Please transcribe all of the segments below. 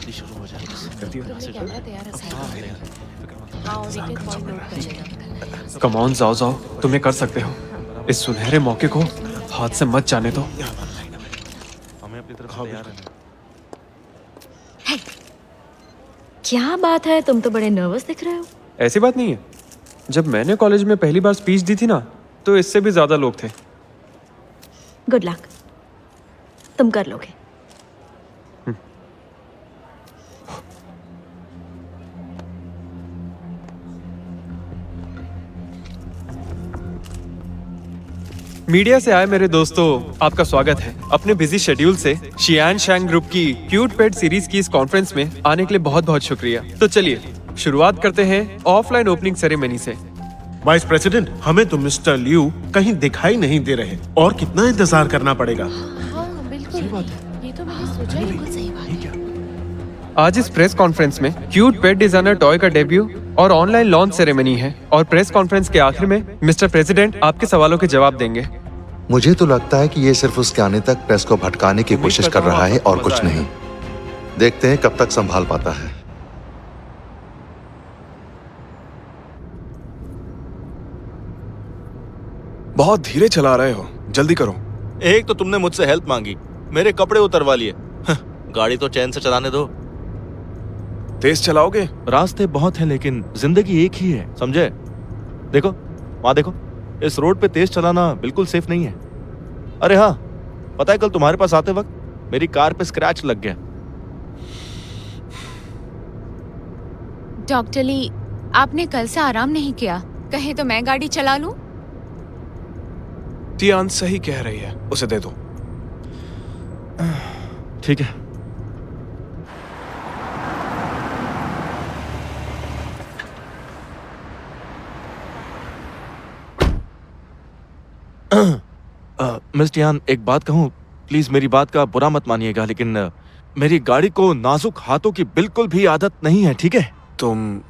जल्दी शुरू हो जाए कैमरा तैयार है। कम ऑन जाओ जाओ, तुम ये कर सकते हो। इस सुनहरे मौके को हाथ से मत जाने दो। हमें अपनी तरफ से तैयार है। क्या बात है, तुम तो बड़े नर्वस दिख रहे हो। ऐसी बात नहीं है। जब मैंने कॉलेज में पहली बार स्पीच दी थी ना, तो इससे भी ज्यादा लोग थे। गुड लक, तुम कर लोगे। मीडिया से आए मेरे दोस्तों, आपका स्वागत है। अपने बिजी शेड्यूल से शियान शैंग ग्रुप की क्यूट पेट सीरीज की इस कॉन्फ्रेंस में आने के लिए बहुत बहुत शुक्रिया। तो चलिए शुरुआत करते हैं ऑफलाइन ओपनिंग सेरेमनी से। वाइस प्रेसिडेंट, हमें तो मिस्टर लियू कहीं दिखाई नहीं दे रहे और कितना इंतजार करना पड़ेगा। हाँ बिल्कुल, ये तो मैंने सोचा ही। बिल्कुल सही बात है। आज इस प्रेस कॉन्फ्रेंस में क्यूट पेट डिजाइनर टॉय का डेब्यू और ऑनलाइन लॉन्च सेरेमनी है, और प्रेस कॉन्फ्रेंस के आखिर में मिस्टर प्रेसिडेंट आपके सवालों के जवाब देंगे। मुझे तो लगता है कि ये सिर्फ उसके आने तक प्रेस को भटकाने की कोशिश कर रहा है और कुछ नहीं। देखते हैं कब तक संभाल पाता है। बहुत धीरे चला रहे हो, जल्दी करो। एक तो तुमने मुझसे हेल्प मांगी, मेरे कपड़े उतरवा लिए। गाड़ी तो चैन से चलाने दो। तेज चलाओगे? रास्ते बहुत हैं लेकिन जिंदगी एक ही है, समझे? देखो वहां देखो, इस रोड पे तेज चलाना बिल्कुल सेफ नहीं है। अरे हाँ, पता है कल तुम्हारे पास आते वक्त मेरी कार पे स्क्रैच लग गया। डॉक्टर ली, आपने कल से आराम नहीं किया, कहे तो मैं गाड़ी चला लूं? टियान सही कह रही है, उसे दे दो। ठीक है। मिस टियान, एक बात कहूँ प्लीज, मेरी बात का बुरा मत मानिएगा, लेकिन मेरी गाड़ी को नाजुक हाथों की बिल्कुल भी आदत नहीं है, ठीक है? तुम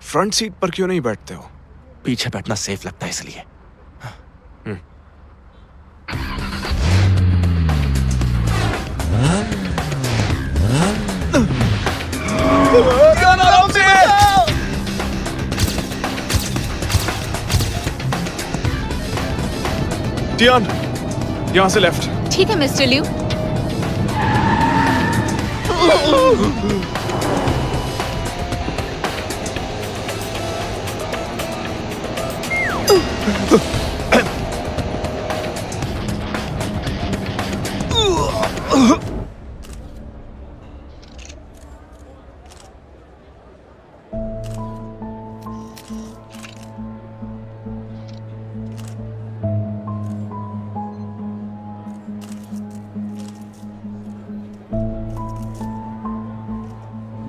फ्रंट सीट पर क्यों नहीं बैठते हो? पीछे बैठना सेफ लगता है इसलिए। टियान, यहाँ से लेफ्ट। ठीक है मिस्टर लियू।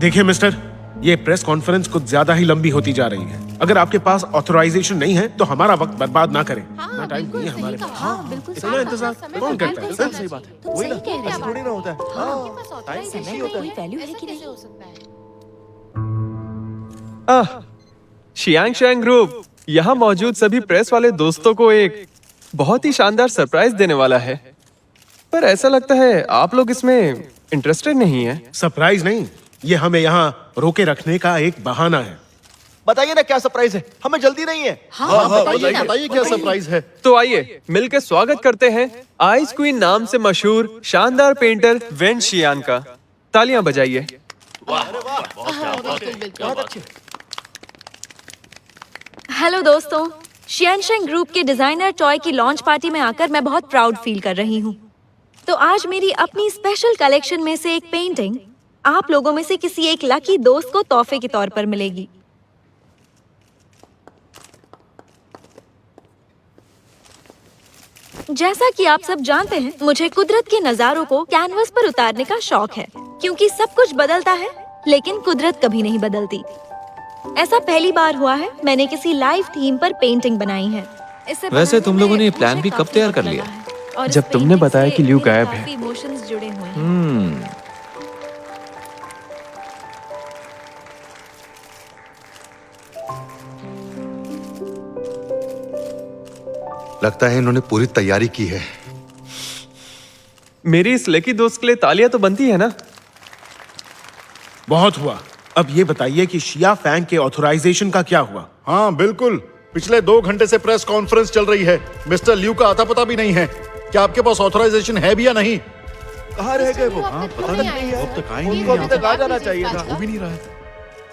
देखिए मिस्टर, ये प्रेस कॉन्फ्रेंस कुछ ज्यादा ही लंबी होती जा रही है। अगर आपके पास ऑथराइजेशन नहीं है तो हमारा वक्त बर्बाद ना करें। ना टाइम नहीं है हमारे पास। हाँ बिल्कुल इतना इंतजार कौन करता है? सही बात है। तुम वही ना, सही कह रहे ऐसे हो। थोड़ी ना होता है। समय में कोई वैल्यू है कि नहीं? हो सकता है। शियांग शैंग ग्रुप यहाँ मौजूद सभी प्रेस वाले दोस्तों को एक बहुत ही शानदार सरप्राइज देने वाला है, पर ऐसा लगता है आप लोग इसमें इंटरेस्टेड नहीं है। सरप्राइज नहीं, ये हमें यहाँ रोके रखने का एक बहाना है। बताइए ना क्या सरप्राइज है, हमें जल्दी नहीं है। हाँ बताइए क्या सरप्राइज है? तो आइए मिलकर स्वागत करते हैं आइस क्वीन नाम से मशहूर शानदार पेंटर वेन शियान का। तालियां बजाइए। हेलो दोस्तों, शियान शैंग ग्रुप के डिजाइनर टॉय की लॉन्च पार्टी में आकर मैं बहुत प्राउड फील कर रही हूँ। तो आज मेरी अपनी स्पेशल कलेक्शन में से एक पेंटिंग आप लोगों में से किसी एक लकी दोस्त को तोहफे के तौर पर मिलेगी। जैसा कि आप सब जानते हैं, मुझे कुदरत के नजारों को कैनवस पर उतारने का शौक है, क्योंकि सब कुछ बदलता है लेकिन कुदरत कभी नहीं बदलती। ऐसा पहली बार हुआ है मैंने किसी लाइव थीम पर पेंटिंग बनाई है। वैसे तुम लोगों ने ये प्लान भी कब तैयार कर लिया? और इस जब तुमने पेंटिंग बताया से कि ल्यू मेरे गायब है। काफी इमोशंस जुड़े हुए हैं। लगता है इन्होंने पूरी तैयारी की है। मेरी इस लकी दोस्त के लिए तालियां तो बनती है ना? बहुत हुआ। अब ये बताइए कि शिया फैंग के ऑथराइजेशन का क्या हुआ? हाँ बिल्कुल, पिछले 2 घंटे से प्रेस कॉन्फ्रेंस चल रही है। मिस्टर लिू का आता पता भी नहीं है। क्या आपके पास ऑथराइजेशन है भी या नहीं? कहाँ रह गए वो? हाँ, पता नहीं है यार। अब तक आए नहीं उनको अभी तक आ जाना चाहिए था। हो भी नहीं रहा है।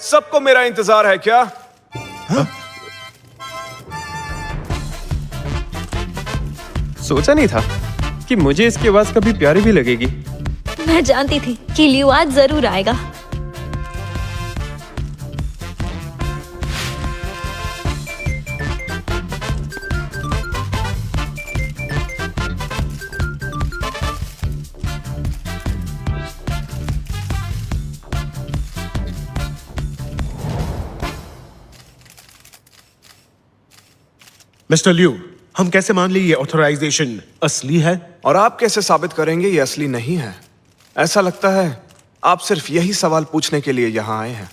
सबको मेरा इंतजार है क्या? सोचा नहीं था कि मुझे इसकी आवाज कभी प्यारी भी लगेगी। मैं जानती थी कि लियो आज जरूर आएगा। मिस्टर लिू, हम कैसे मान ली ये ऑथराइजेशन असली है? और आप कैसे साबित करेंगे ये असली नहीं है? ऐसा लगता है आप सिर्फ यही सवाल पूछने के लिए यहाँ आए हैं।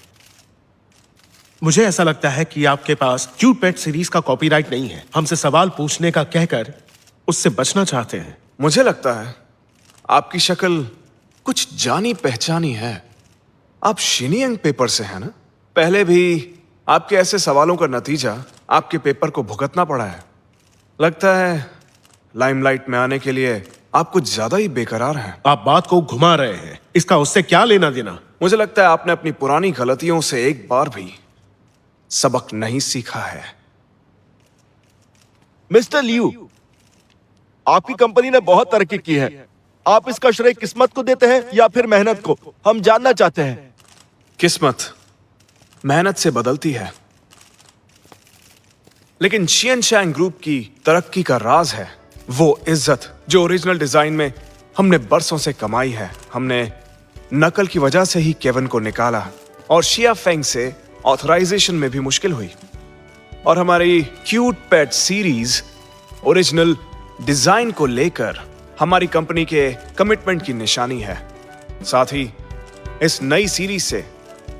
मुझे ऐसा लगता है कि आपके पास क्यूट पेट सीरीज का कॉपीराइट नहीं है। हमसे सवाल पूछने का कहकर उससे बचना चाहते हैं। मुझे लगता है आपकी शक्ल कुछ जानी पहचानी है। आप शिनियंग पेपर से हैं ना? पहले भी आपके ऐसे सवालों का नतीजा आपके पेपर को भुगतना पड़ा है। लगता है लाइमलाइट में आने के लिए आप कुछ ज्यादा ही बेकरार हैं। आप बात को घुमा रहे हैं। इसका उससे क्या लेना देना? मुझे लगता है आपने अपनी पुरानी गलतियों से एक बार भी सबक नहीं सीखा है। मिस्टर लियू, आपकी कंपनी ने बहुत तरक्की की है। आप इसका श्रेय किस्मत को देते हैं या फिर मेहनत को? हम जानना चाहते हैं। किस्मत मेहनत से बदलती है, लेकिन शियनशैंग ग्रुप की तरक्की का राज है वो इज्जत जो ओरिजिनल डिजाइन में हमने बरसों से कमाई है। हमने नकल की वजह से ही केविन को निकाला और शिया फेंग से ऑथराइजेशन में भी मुश्किल हुई। और हमारी क्यूट पेट सीरीज ओरिजिनल डिजाइन को लेकर हमारी कंपनी के कमिटमेंट की निशानी है। साथ ही इस नई सीरीज से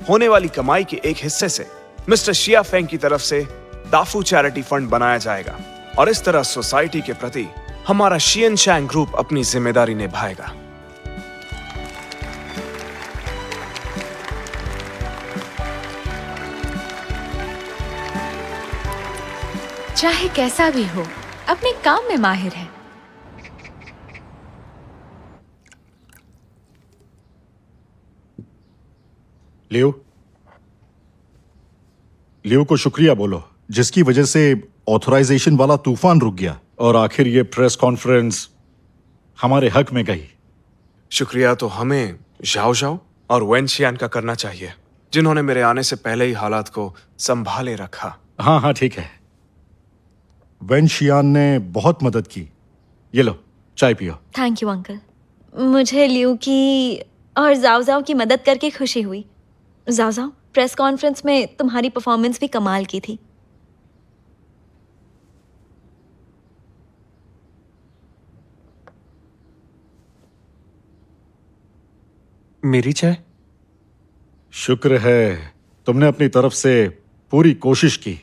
होने वाली कमाई के एक हिस्से से मिस्टर शिया फेंग की तरफ से दाफू चैरिटी फंड बनाया जाएगा और इस तरह सोसाइटी के प्रति हमारा शियनशैंग ग्रुप अपनी जिम्मेदारी निभाएगा। चाहे कैसा भी हो, अपने काम में माहिर है। लियो को शुक्रिया बोलो, जिसकी वजह से ऑथराइजेशन वाला तूफान रुक गया और आखिर ये प्रेस कॉन्फ्रेंस हमारे हक में गई। शुक्रिया तो हमें झाओ झाओ और वेनशियान का करना चाहिए, जिन्होंने मेरे आने से पहले ही हालात को संभाले रखा। हाँ हाँ ठीक है, वेनशियान ने बहुत मदद की। ये लो चाय पियो। Thank you uncle. मुझे लियू की और जाओ जाओ की मदद करके खुशी हुई। जाओ जाओ, प्रेस कॉन्फ्रेंस में तुम्हारी परफॉर्मेंस भी कमाल की थी। मेरी चाय? शुक्र है तुमने अपनी तरफ से पूरी कोशिश की,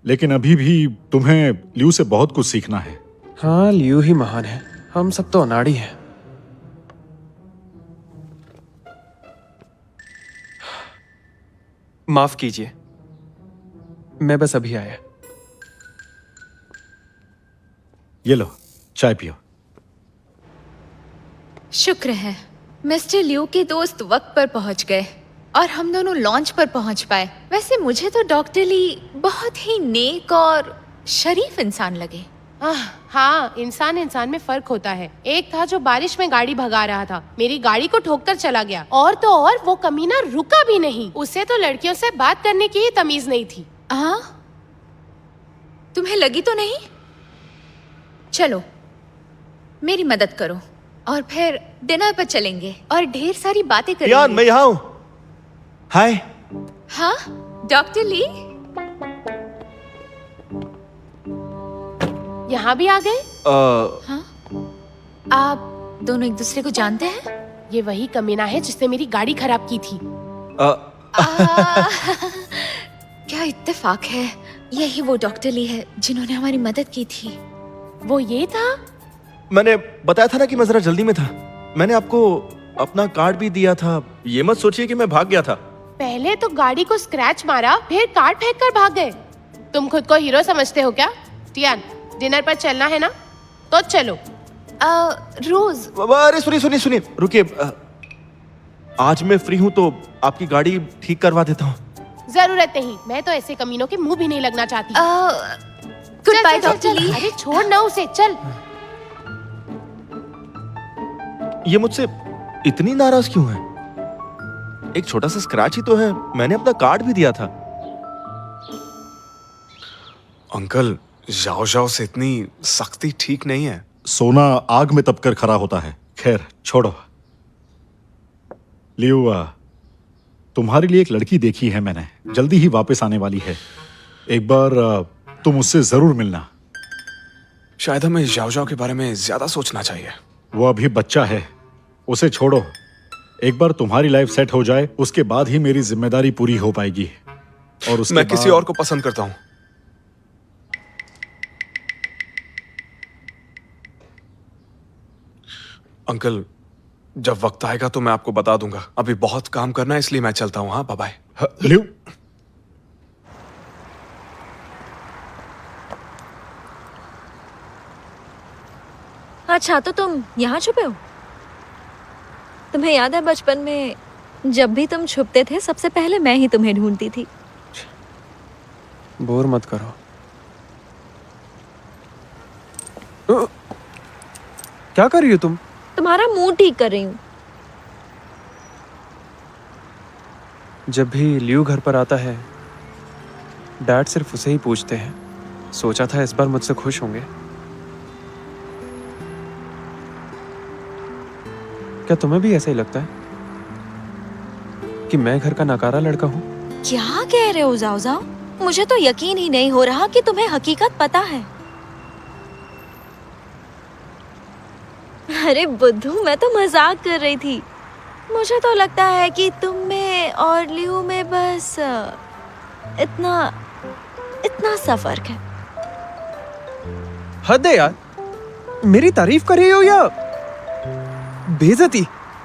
लेकिन अभी भी तुम्हें लियू से बहुत कुछ सीखना है। हाँ, लियू ही महान है, हम सब तो अनाड़ी हैं। माफ कीजिए, मैं बस अभी आया। ये लो चाय पियो। शुक्र है मिस्टर लियू के दोस्त वक्त पर पहुंच गए और हम दोनों लॉन्च पर पहुंच पाए। वैसे मुझे तो डॉक्टर ली बहुत ही नेक और शरीफ इंसान लगे। हाँ, इंसान में फर्क होता है। एक था जो बारिश में गाड़ी भगा रहा था, मेरी गाड़ी को ठोककर चला गया। और तो और वो कमीना रुका भी नहीं। उसे तो लड़कियों से बात करने की ही तमीज नहीं थी। तुम्हें लगी तो नहीं? चलो मेरी मदद करो और फिर डिनर पर चलेंगे और ढेर सारी बातें करेंगे। यार मैं यहाँ हूँ। हाय। हाँ डॉक्टर ली, यहाँ भी आ गए? हाँ, आप दोनों एक दूसरे को जानते हैं? ये वही कमीना है जिसने मेरी गाड़ी खराब की थी। क्या इत्तेफाक है, यही वो डॉक्टर ली है जिन्होंने हमारी मदद की थी। वो ये था? मैंने बताया था ना कि मैं जरा जल्दी में था। मैंने आपको अपना कार्ड भी दिया था। ये मत सोचिए कि मैं भाग गया था। पहले तो गाड़ी को स्क्रैच मारा, फिर कार्ड फेंक कर भाग गए। तुम खुद को हीरो समझते हो क्या? टियान, डिनर पर चलना है ना? तो चलो। रोज, अरे सुनिए रुकिए। आज मैं फ्री हूँ तो आपकी गाड़ी ठीक करवा देता हूँ। जरूरत नहीं, मैं तो ऐसे कमीनों के मुंह भी नहीं लगना चाहती। गुड बाय चल, डॉक्टर चल, ली। अरे छोड़ ना उसे, चल। ये मुझसे इतनी नाराज क्यों है? एक छोटा सा स्क्रैच ही तो है, मैंने अपना कार्ड भी दिया था। अंकल, जाओ जाओ से इतनी सख्ती ठीक नहीं है। सोना आग में तपकर खरा होता है। खैर छोड़ो। लियो, तुम्हारे लिए एक लड़की देखी है मैंने, जल्दी ही वापस आने वाली है। एक बार तुम उससे जरूर मिलना। शायद हमें जाओ जाओ के बारे में ज्यादा सोचना चाहिए। वो अभी बच्चा है, उसे छोड़ो। एक बार तुम्हारी लाइफ सेट हो जाए, उसके बाद ही मेरी जिम्मेदारी पूरी हो पाएगी। और उसके मैं किसी बाद... और को पसंद करता हूँ। अंकल, जब वक्त आएगा तो मैं आपको बता दूंगा। अभी बहुत काम करना है, इसलिए मैं चलता हूँ। हाँ, बाय बाय। लियो, अच्छा, तो तुम यहाँ छुपे हो? तुम्हें याद है बचपन में जब भी तुम छुपते थे, सबसे पहले मैं ही तुम्हें ढूंढती थी। बोर मत करो। क्या कर रही हो तुम? तुम्हारा मूड ठीक कर रही हूँ। जब भी लियो घर पर आता है, डैड सिर्फ उसे ही पूछते हैं। सोचा था इस बार मुझसे खुश होंगे। क्या तुम्हें भी ऐसा ही लगता है कि मैं घर का नकारा लड़का हूँ? क्या कह रहे हो जाओ जाओ? मुझे तो यकीन ही नहीं हो रहा कि तुम्हें हकीकत पता है। अरे बुद्धू, मैं तो मजाक कर रही थी। मुझे तो लगता है कि तुम में और लियो में बस इतना सा फर्क है। हद है यार, मेरी तारीफ कर रही हो या बेइज्जती?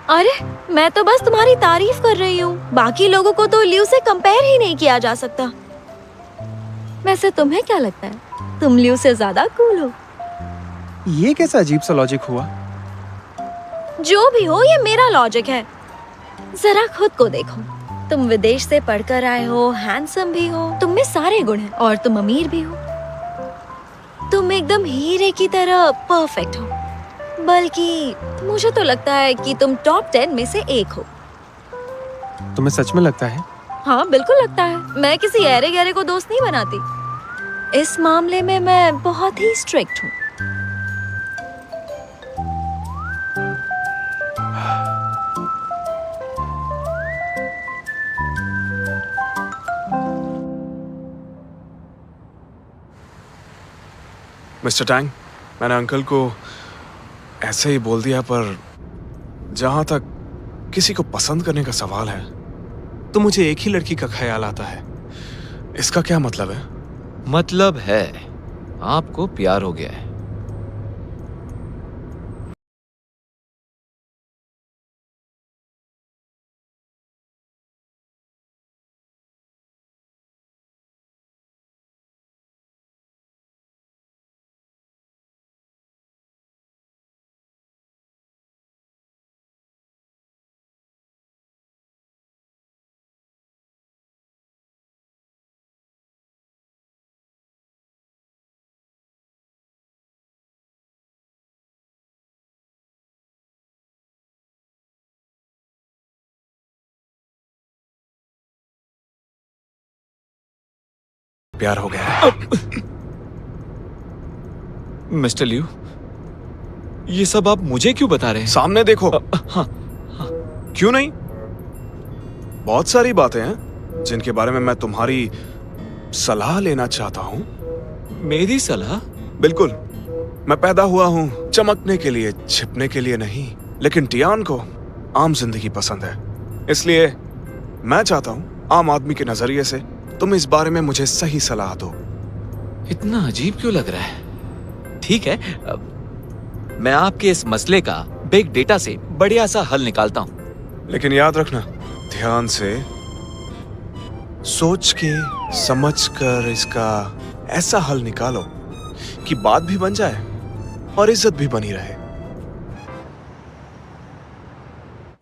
अरे मैं तो बस तुम्हारी तारीफ कर रही हूँ। बाकी लोगों को तो लियो से कंपेयर ही नहीं किया जा सकता। वैसे तुम्हें क्या लगता है, तुम लियो से ज्यादा कूल हो? ये कैसा अजीब सा लॉजिक हुआ? जो भी हो, ये मेरा लॉजिक है। जरा खुद को देखो। तुम विदेश से पढ़कर आए हो, हैंडसम भी हो, तुम में सारे गुण हैं, और तुम अमीर भी हो। तुम एकदम हीरे की तरह परफेक्ट हो। बल्कि मुझे तो लगता है कि तुम टॉप 10 में से एक हो। तुम्हें सच में लगता है? हाँ, बिल्कुल लगता है। मैं किसी ऐरे गहरे को दोस्त नहीं बनाती। इस मामले में मैं बहुत ही स्ट्रिक्ट हूँ। मिस्टर टैंग, मैंने अंकल को ऐसे ही बोल दिया, पर जहां तक किसी को पसंद करने का सवाल है तो मुझे एक ही लड़की का ख्याल आता है। इसका क्या मतलब है? मतलब है आपको प्यार हो गया है। प्यार हो गया है। मिस्टर लियो, ये सब आप मुझे क्यों बता रहे हैं? सामने देखो। हाँ, क्यों नहीं? बहुत सारी बातें हैं जिनके बारे में मैं तुम्हारी सलाह लेना चाहता हूँ। मेरी सलाह? बिल्कुल। मैं पैदा हुआ हूँ चमकने के लिए, छिपने के लिए नहीं। लेकिन टियान को आम जिंदगी पसंद है, इसलिए मैं चाहता हूँ आम आदमी के नजरिए से तुम इस बारे में मुझे सही सलाह दो। इतना अजीब क्यों लग रहा है? ठीक है, मैं आपके इस मसले का बिग डेटा से बढ़िया सा हल निकालता हूँ। लेकिन याद रखना, ध्यान से सोच के समझ कर इसका ऐसा हल निकालो कि बात भी बन जाए और इज्जत भी बनी रहे।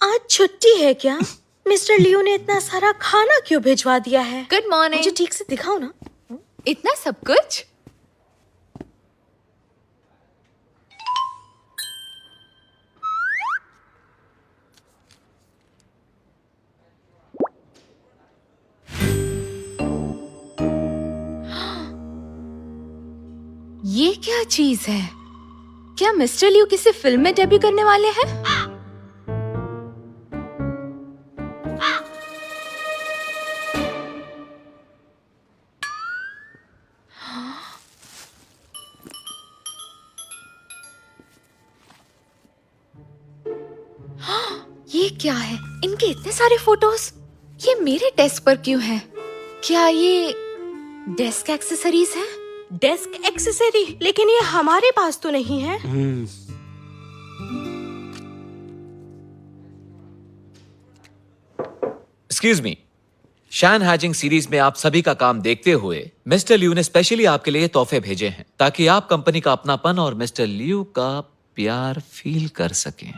आज छुट्टी है क्या? मिस्टर लियो ने इतना सारा खाना क्यों भिजवा दिया है? Good morning. मुझे ठीक से दिखाओ ना। इतना सब कुछ? ये क्या चीज है? क्या मिस्टर लियो किसी फिल्म में डेब्यू करने वाले हैं? ये क्या है? इनके इतने सारे फोटोज। ये मेरे डेस्क पर क्यों है? क्या ये डेस्क एक्सेसरीज है? Desk accessory? लेकिन ये हमारे पास तो नहीं है। एक्सक्यूज मी, शैन हैजिंग सीरीज में आप सभी का काम देखते हुए मिस्टर लियू ने स्पेशली आपके लिए तोहफे भेजे हैं ताकि आप कंपनी का अपनापन और मिस्टर लियू का प्यार फील कर सकें।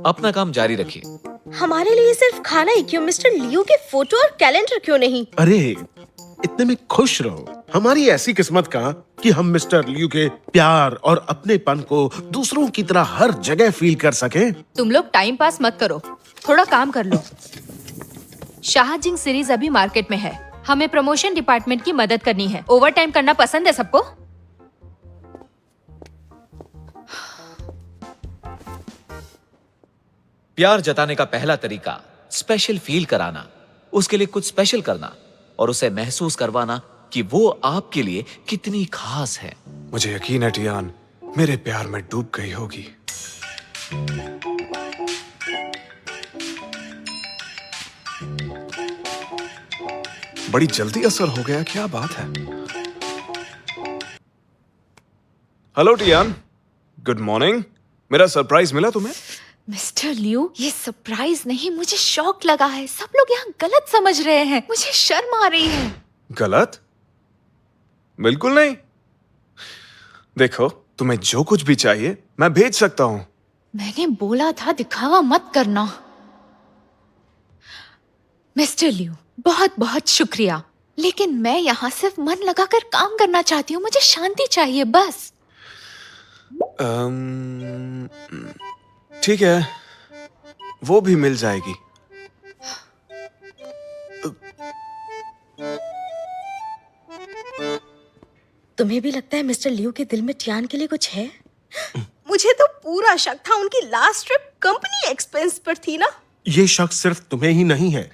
अपना काम जारी रखिए। हमारे लिए सिर्फ खाना ही क्यों? मिस्टर लियो के फोटो और कैलेंडर क्यों नहीं? अरे इतने में खुश रहो। हमारी ऐसी किस्मत का कि हम मिस्टर लियू के प्यार और अपनेपन को दूसरों की तरह हर जगह फील कर सके। तुम लोग टाइम पास मत करो, थोड़ा काम कर लो। शाहजिंग सीरीज अभी मार्केट में है। हमें प्रमोशन डिपार्टमेंट की मदद करनी है। ओवर टाइम करना पसंद है सबको? प्यार जताने का पहला तरीका स्पेशल फील कराना, उसके लिए कुछ स्पेशल करना और उसे महसूस करवाना कि वो आपके लिए कितनी खास है। मुझे यकीन है टियान मेरे प्यार में डूब गई होगी। बड़ी जल्दी असर हो गया, क्या बात है। Hello Tian, good morning. मेरा सरप्राइज मिला तुम्हें? मिस्टर लियो, ये सरप्राइज नहीं, मुझे शॉक लगा है। सब लोग यहाँ गलत समझ रहे हैं। मुझे शर्म आ रही है। गलत? बिल्कुल नहीं। देखो, तुम्हें जो कुछ भी चाहिए मैं भेज सकता हूँ। मैंने बोला था दिखावा मत करना। मिस्टर लियो, बहुत बहुत शुक्रिया, लेकिन मैं यहाँ सिर्फ मन लगाकर काम करना चाहती हूँ। मुझे शांति चाहिए बस। ठीक है, वो भी मिल जाएगी। तुम्हें भी लगता है मिस्टर लियो के दिल में टियान के लिए कुछ है? मुझे तो पूरा शक था। उनकी लास्ट ट्रिप कंपनी एक्सपेंस पर थी ना। ये शक सिर्फ तुम्हें ही नहीं है।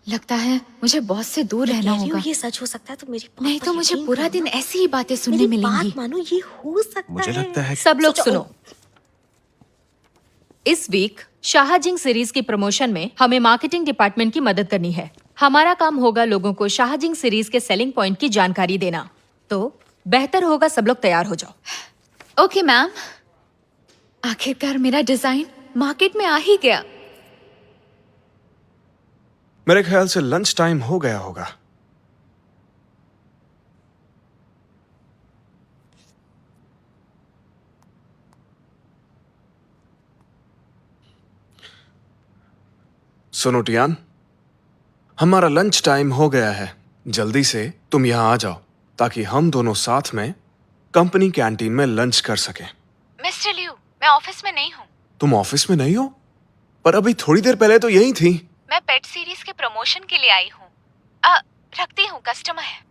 लगता है मुझे बॉस से दूर रहना होगा। ये सच हो सकता है तो मेरी नहीं तो मुझे पूरा दिन ऐसी ही बातें सुनने मेरी मिलेंगी। बात मानो, ये हो सकता मुझे है। लगता है सब लोग सुनो। इस वीक शाहजिंग सीरीज की प्रमोशन में हमें मार्केटिंग डिपार्टमेंट की मदद करनी है। हमारा काम होगा लोगों को शाहजिंग सीरीज के सेलिंग पॉइंट की जानकारी देना। तो बेहतर होगा सब लोग तैयार हो जाओ। Okay ma'am. आखिरकार मेरा डिजाइन मार्केट में आ ही गया। मेरे ख्याल से लंच टाइम हो गया होगा। सुनो टियान, हमारा लंच टाइम हो गया है। जल्दी से तुम यहां आ जाओ ताकि हम दोनों साथ में कंपनी कैंटीन में लंच कर सकें। मिस्टर लियो, मैं ऑफिस में नहीं हूँ। तुम ऑफिस में नहीं हो? पर अभी थोड़ी देर पहले तो यही थी। मैं पेट सीरीज के प्रमोशन के लिए आई हूँ। रखती हूँ, कस्टमर है।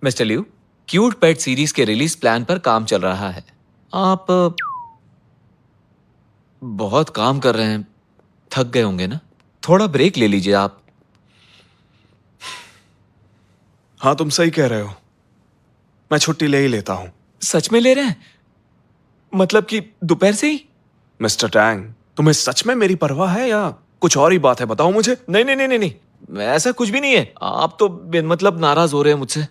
मिस्टर लियू, क्यूट पेट सीरीज के रिलीज प्लान पर काम चल रहा है। आप बहुत काम कर रहे हैं, थक गए होंगे ना? थोड़ा ब्रेक ले लीजिए आप। हाँ, तुम सही कह रहे हो। मैं छुट्टी ले ही लेता हूं। सच में ले रहे हैं? मतलब कि दोपहर से ही? मिस्टर टैंग, तुम्हें सच में मेरी परवाह है या कुछ और ही बात है? बताओ मुझे। नहीं नहीं नहीं नहीं नहीं, ऐसा कुछ भी नहीं है। आप तो बिन मतलब नाराज हो रहे हैं मुझसे।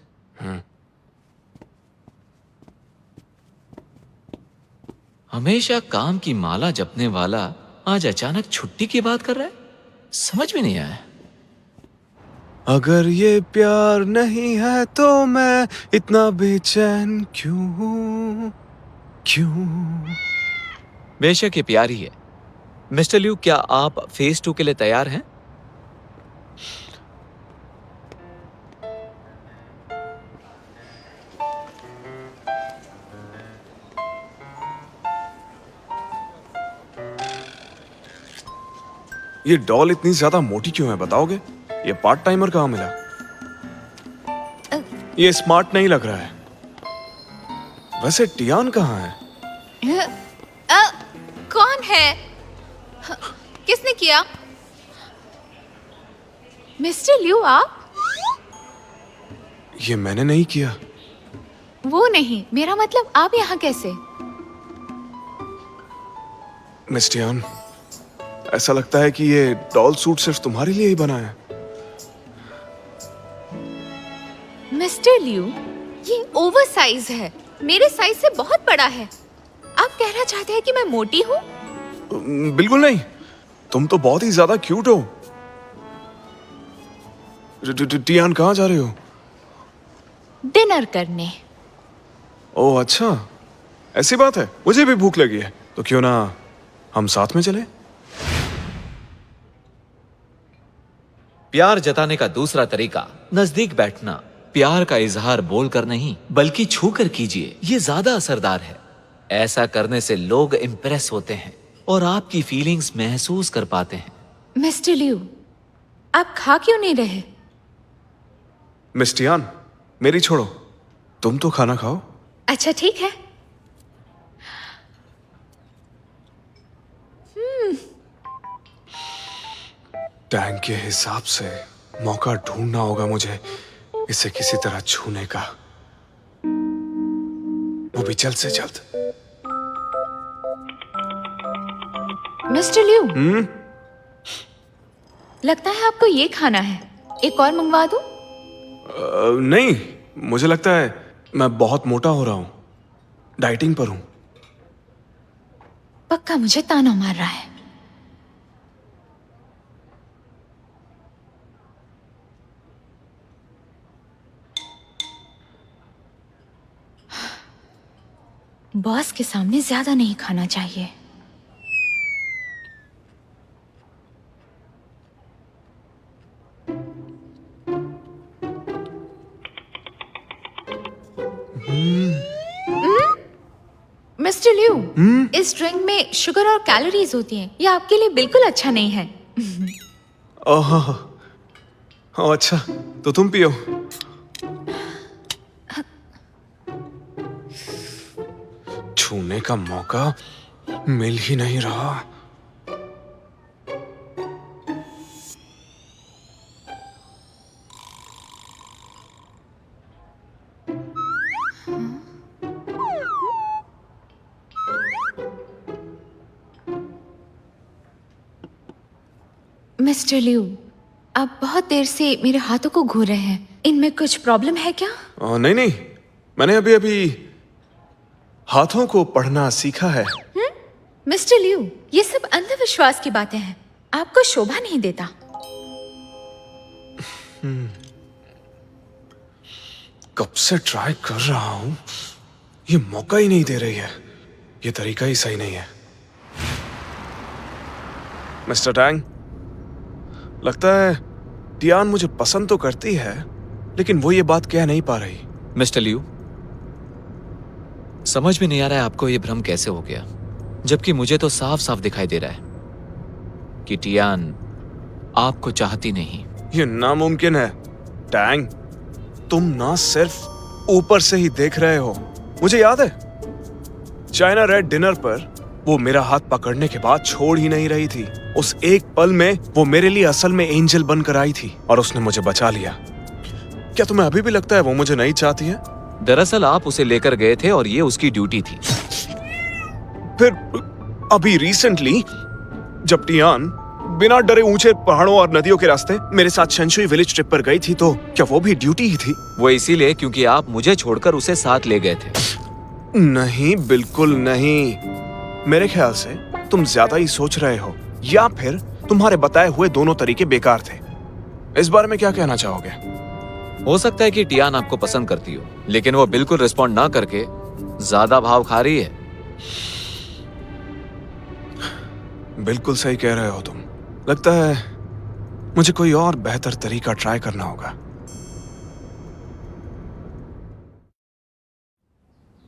हमेशा काम की माला जपने वाला आज अचानक छुट्टी की बात कर रहा है, समझ में नहीं आया। अगर ये प्यार नहीं है तो मैं इतना बेचैन क्यों हूं, क्यों? बेशक ये प्यार ही है। मिस्टर ल्यू, क्या आप फेज 2 के लिए तैयार हैं? ये डॉल इतनी ज्यादा मोटी क्यों है, बताओगे? ये पार्ट टाइमर कहाँ मिला? ये स्मार्ट नहीं लग रहा है। वैसे टियान कहाँ है? कौन है? किसने किया? मिस्टर ल्यू, आप? ये मैंने नहीं किया। वो नहीं, मेरा मतलब आप यहाँ कैसे? मिस टियान, ऐसा लगता है कि ये डॉल सूट सिर्फ तुम्हारे लिए ही बना है। मिस्टर ल्यू, ये ओवर साइज है, मेरे साइज से बहुत बड़ा है। आप कहना चाहते हैं कि मैं मोटी हूँ? बिल्कुल नहीं, तुम तो बहुत ही ज्यादा क्यूट हो। टियान, कहाँ जा रहे हो? डिनर करने। ओह अच्छा, ऐसी बात है। मुझे भी भूख लगी है, तो क्यों ना हम साथ में चले? प्यार जताने का दूसरा तरीका नजदीक बैठना। प्यार का इजहार बोलकर नहीं बल्कि छूकर कीजिए, ये ज्यादा असरदार है। ऐसा करने से लोग इंप्रेस होते हैं और आपकी फीलिंग्स महसूस कर पाते हैं। मिस्टर ल्यू, आप खा क्यों नहीं रहे? मिस टियान, मेरी छोड़ो, तुम तो खाना खाओ। अच्छा ठीक है। टैंक के हिसाब से मौका ढूंढना होगा मुझे इसे किसी तरह छूने का, वो भी जल्द से जल्द। मिस्टर ल्यू, लगता है आपको ये खाना है। एक और मंगवा दूं? नहीं, मुझे लगता है मैं बहुत मोटा हो रहा हूं, डाइटिंग पर हूं। पक्का मुझे ताना मार रहा है। बॉस के सामने ज्यादा नहीं खाना चाहिए। मिस्टर ल्यू, इस ड्रिंक में शुगर और कैलोरीज होती हैं। ये आपके लिए बिल्कुल अच्छा नहीं है। ओह अच्छा, तो तुम पियो। छूने का मौका मिल ही नहीं रहा। मिस्टर ल्यू, आप बहुत देर से मेरे हाथों को घूर रहे हैं। इनमें कुछ प्रॉब्लम है क्या? नहीं नहीं, मैंने अभी अभी हाथों को पढ़ना सीखा है। मिस्टर ल्यू, ये सब अंधविश्वास की बातें हैं, आपको शोभा नहीं देता। कब से ट्राई कर रहा हूं, ये मौका ही नहीं दे रही है। ये तरीका ही सही नहीं है। मिस्टर टैंग, लगता है टियान मुझे पसंद तो करती है, लेकिन वो ये बात कह नहीं पा रही। मिस्टर ल्यू, समझ में नहीं आ रहा है आपको ये भ्रम कैसे हो गया, जबकि मुझे तो साफ साफ दिखाई दे रहा है कि टियान आपको चाहती नहीं। ये नामुमकिन है टैंग, तुम ना सिर्फ ऊपर से ही देख रहे हो। मुझे याद है चाइना रेड डिनर पर वो मेरा हाथ पकड़ने के बाद छोड़ ही नहीं रही थी। उस एक पल में वो मेरे लिए असल में एंजल बनकर आई थी और उसने मुझे बचा लिया। क्या तुम्हें अभी भी लगता है वो मुझे नहीं चाहती है? दरअसल आप उसे लेकर गए थे और ये उसकी ड्यूटी थी। फिर अभी रिसेंटली जब टियान बिना डरे ऊंचे पहाड़ों और नदियों के रास्ते मेरे साथ शंशुई विलेज ट्रिप पर गई थी, तो क्या वो भी ड्यूटी ही थी? वो इसीलिए क्योंकि आप मुझे छोड़कर उसे साथ ले गए थे। नहीं, बिल्कुल नहीं। मेरे ख्याल से तुम ज्यादा ही सोच रहे हो, या फिर तुम्हारे बताए हुए दोनों तरीके बेकार थे। इस बारे में क्या कहना चाहोगे? हो सकता है कि टियान आपको पसंद करती हो, लेकिन वो बिल्कुल रिस्पॉन्ड ना करके ज्यादा भाव खा रही है। बिल्कुल सही कह रहे हो तुम। लगता है मुझे कोई और बेहतर तरीका ट्राई करना होगा।